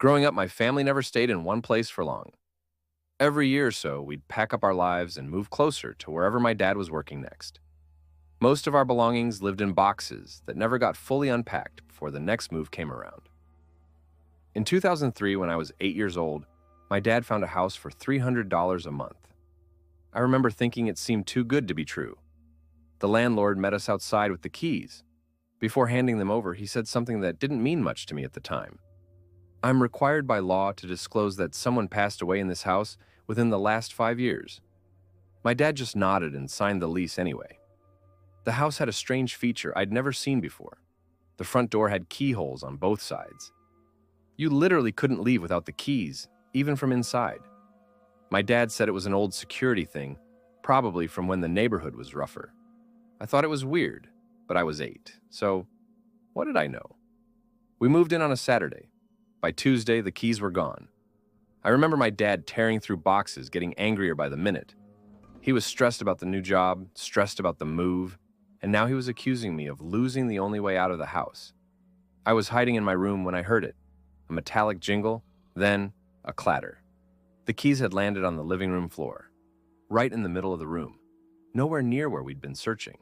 Growing up, my family never stayed in one place for long. Every year or so, we'd pack up our lives and move closer to wherever my dad was working next. Most of our belongings lived in boxes that never got fully unpacked before the next move came around. In 2003, when I was 8 years old, my dad found a house for $300 a month. I remember thinking it seemed too good to be true. The landlord met us outside with the keys. Before handing them over, he said something that didn't mean much to me at the time. I'm required by law to disclose that someone passed away in this house within the last 5 years. My dad just nodded and signed the lease anyway. The house had a strange feature I'd never seen before. The front door had keyholes on both sides. You literally couldn't leave without the keys, even from inside. My dad said it was an old security thing, probably from when the neighborhood was rougher. I thought it was weird, but I was 8, so what did I know? We moved in on a Saturday. By Tuesday, the keys were gone. I remember my dad tearing through boxes, getting angrier by the minute. He was stressed about the new job, stressed about the move, and now he was accusing me of losing the only way out of the house. I was hiding in my room when I heard it. A metallic jingle, then a clatter. The keys had landed on the living room floor, right in the middle of the room, nowhere near where we'd been searching.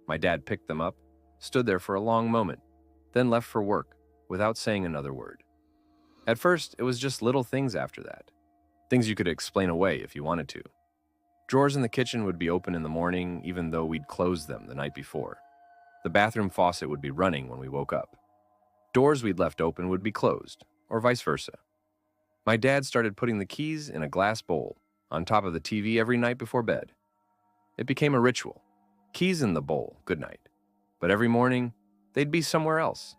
My dad picked them up, stood there for a long moment, then left for work without saying another word. At first, it was just little things after that. Things you could explain away if you wanted to. Drawers in the kitchen would be open in the morning even though we'd closed them the night before. The bathroom faucet would be running when we woke up. Doors we'd left open would be closed, or vice versa. My dad started putting the keys in a glass bowl on top of the TV every night before bed. It became a ritual. Keys in the bowl, good night. But every morning, they'd be somewhere else.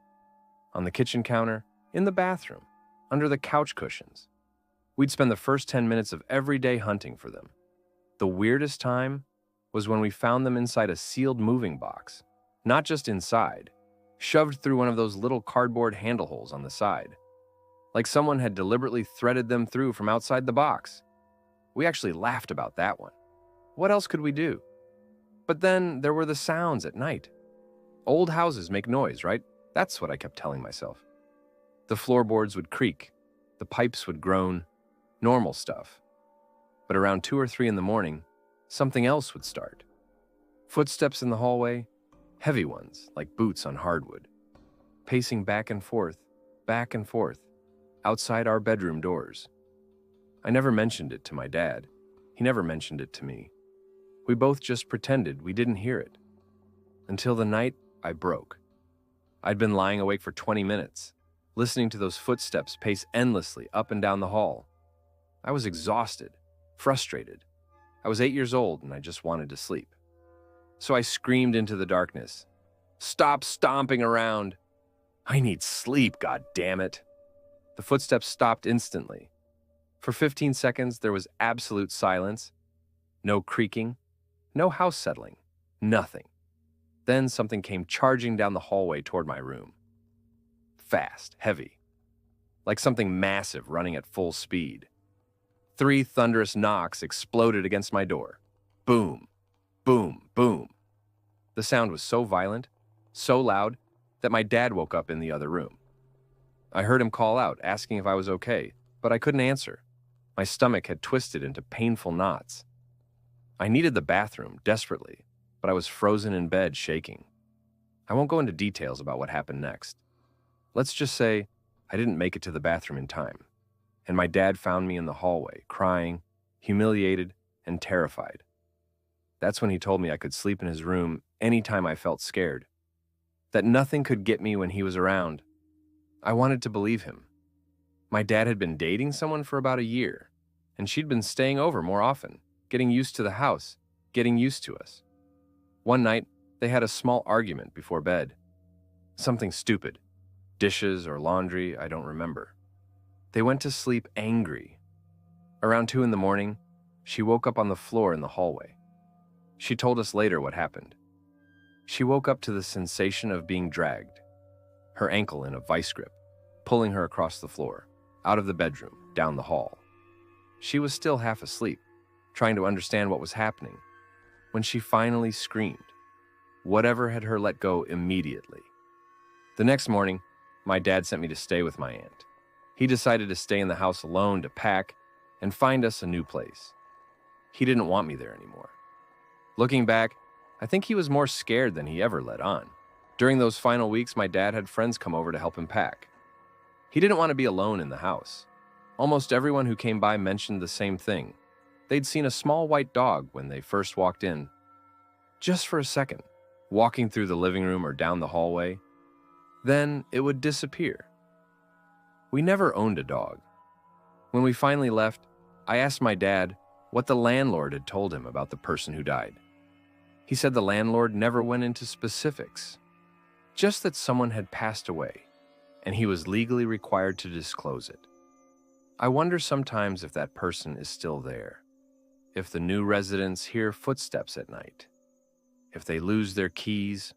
On the kitchen counter, in the bathroom, under the couch cushions. We'd spend the first 10 minutes of every day hunting for them. The weirdest time was when we found them inside a sealed moving box. Not just inside, shoved through one of those little cardboard handle holes on the side. Like someone had deliberately threaded them through from outside the box. We actually laughed about that one. What else could we do? But then there were the sounds at night. Old houses make noise, right? That's what I kept telling myself. The floorboards would creak, the pipes would groan, normal stuff. But around 2 or 3 in the morning, something else would start. Footsteps in the hallway, heavy ones like boots on hardwood, pacing back and forth, outside our bedroom doors. I never mentioned it to my dad. He never mentioned it to me. We both just pretended we didn't hear it. Until the night I broke. I'd been lying awake for 20 minutes, listening to those footsteps pace endlessly up and down the hall. I was exhausted, frustrated. I was 8 years old and I just wanted to sleep. So I screamed into the darkness, "Stop stomping around! I need sleep, god damn it!" The footsteps stopped instantly. For 15 seconds, there was absolute silence. No creaking, no house settling, nothing. Then something came charging down the hallway toward my room. Fast, heavy, like something massive running at full speed. 3 thunderous knocks exploded against my door. Boom, boom, boom. The sound was so violent, so loud, that my dad woke up in the other room. I heard him call out, asking if I was okay, but I couldn't answer. My stomach had twisted into painful knots. I needed the bathroom desperately, but I was frozen in bed, shaking. I won't go into details about what happened next. Let's just say I didn't make it to the bathroom in time, and my dad found me in the hallway, crying, humiliated, and terrified. That's when he told me I could sleep in his room anytime I felt scared, that nothing could get me when he was around. I wanted to believe him. My dad had been dating someone for about a year, and she'd been staying over more often, getting used to the house, getting used to us. One night, they had a small argument before bed. Something stupid. Dishes or laundry, I don't remember. They went to sleep angry. Around 2 in the morning, she woke up on the floor in the hallway. She told us later what happened. She woke up to the sensation of being dragged, her ankle in a vice grip, pulling her across the floor, out of the bedroom, down the hall. She was still half asleep, trying to understand what was happening, when she finally screamed. Whatever had her let go immediately. The next morning, my dad sent me to stay with my aunt. He decided to stay in the house alone to pack and find us a new place. He didn't want me there anymore. Looking back, I think he was more scared than he ever let on. During those final weeks, my dad had friends come over to help him pack. He didn't want to be alone in the house. Almost everyone who came by mentioned the same thing. They'd seen a small white dog when they first walked in, just for a second, walking through the living room or down the hallway. Then it would disappear. We never owned a dog. When we finally left, I asked my dad what the landlord had told him about the person who died. He said the landlord never went into specifics, just that someone had passed away, and he was legally required to disclose it. I wonder sometimes if that person is still there, if the new residents hear footsteps at night, if they lose their keys,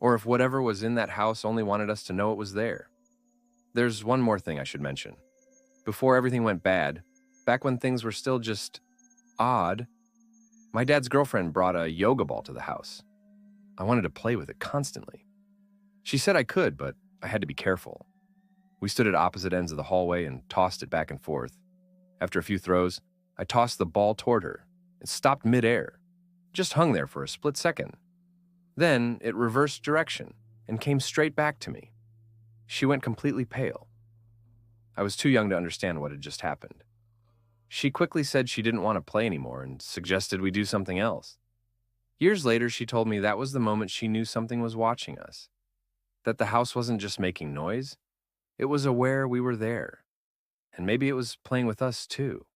or if whatever was in that house only wanted us to know it was there. There's one more thing I should mention. Before everything went bad, back when things were still just odd, my dad's girlfriend brought a yoga ball to the house. I wanted to play with it constantly. She said I could, but I had to be careful. We stood at opposite ends of the hallway and tossed it back and forth. After a few throws, I tossed the ball toward her. It stopped midair, just hung there for a split second. Then it reversed direction and came straight back to me. She went completely pale. I was too young to understand what had just happened. She quickly said she didn't want to play anymore and suggested we do something else. Years later, she told me that was the moment she knew something was watching us, that the house wasn't just making noise, it was aware we were there, and maybe it was playing with us too.